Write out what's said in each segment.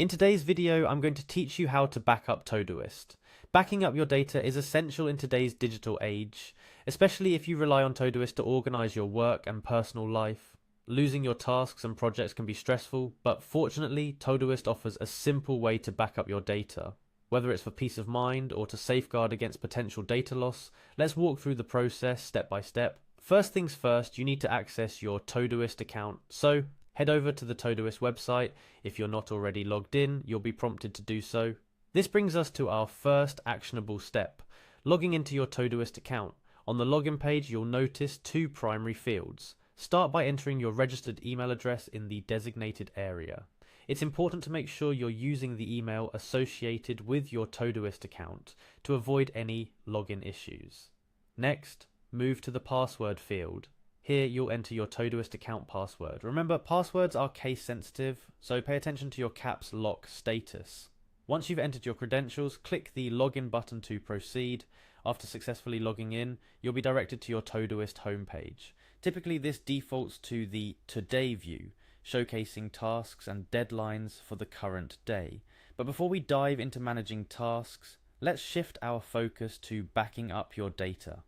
In today's video, I'm going to teach you how to back up Todoist. Backing up your data is essential in today's digital age, especially if you rely on Todoist to organize your work and personal life. Losing your tasks and projects can be stressful, but fortunately, Todoist offers a simple way to back up your data. Whether it's for peace of mind or to safeguard against potential data loss, let's walk through the process step by step. First things first, you need to access your Todoist account. So head over to the Todoist website. If you're not already logged in, you'll be prompted to do so. This brings us to our first actionable step, logging into your Todoist account. On the login page, you'll notice two primary fields. Start by entering your registered email address in the designated area. It's important to make sure you're using the email associated with your Todoist account to avoid any login issues. Next, move to the password field. Here you'll enter your Todoist account password. Remember, passwords are case sensitive, so pay attention to your caps lock status. Once you've entered your credentials, click the login button to proceed. After successfully logging in, you'll be directed to your Todoist homepage. Typically this defaults to the Today view, showcasing tasks and deadlines for the current day. But before we dive into managing tasks, let's shift our focus to backing up your data.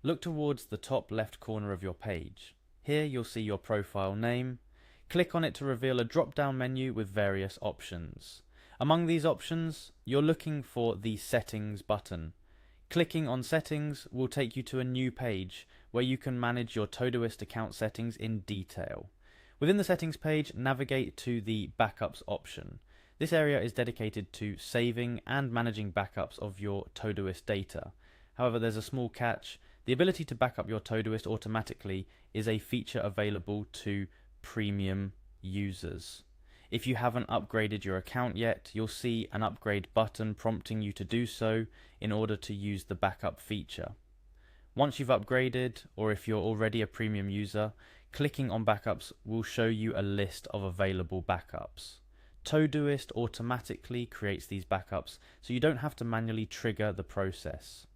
Look towards the top left corner of your page. Here you'll see your profile name. Click on it to reveal a drop-down menu with various options. Among these options, you're looking for the Settings button. Clicking on Settings will take you to a new page where you can manage your Todoist account settings in detail. Within the Settings page, navigate to the Backups option. This area is dedicated to saving and managing backups of your Todoist data. However, there's a small catch. The ability to back up your Todoist automatically is a feature available to premium users. If you haven't upgraded your account yet, you'll see an upgrade button prompting you to do so in order to use the backup feature. Once you've upgraded, or if you're already a premium user, clicking on backups will show you a list of available backups. Todoist automatically creates these backups, so you don't have to manually trigger the process.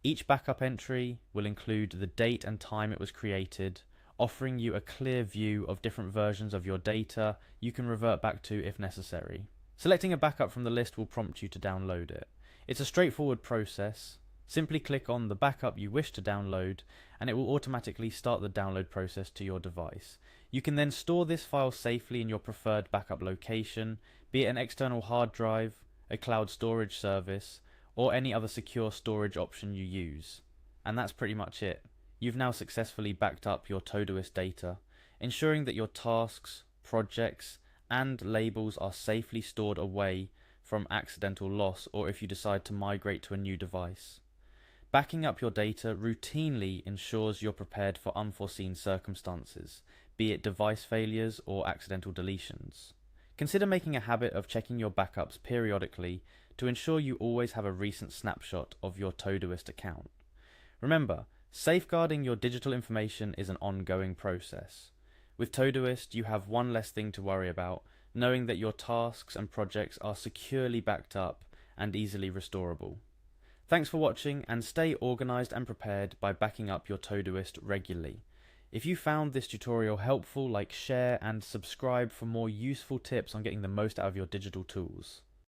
Each backup entry will include the date and time it was created, offering you a clear view of different versions of your data you can revert back to if necessary. Selecting a backup from the list will prompt you to download it. It's a straightforward process. Simply click on the backup you wish to download and it will automatically start the download process to your device. You can then store this file safely in your preferred backup location, be it an external hard drive, a cloud storage service, or any other secure storage option you use. And that's pretty much it. You've now successfully backed up your Todoist data, ensuring that your tasks, projects, and labels are safely stored away from accidental loss or if you decide to migrate to a new device. Backing up your data routinely ensures you're prepared for unforeseen circumstances, be it device failures or accidental deletions. Consider making a habit of checking your backups periodically to ensure you always have a recent snapshot of your Todoist account. Remember, safeguarding your digital information is an ongoing process. With Todoist, you have one less thing to worry about, knowing that your tasks and projects are securely backed up and easily restorable. Thanks for watching, and stay organized and prepared by backing up your Todoist regularly. If you found this tutorial helpful, share and subscribe for more useful tips on getting the most out of your digital tools.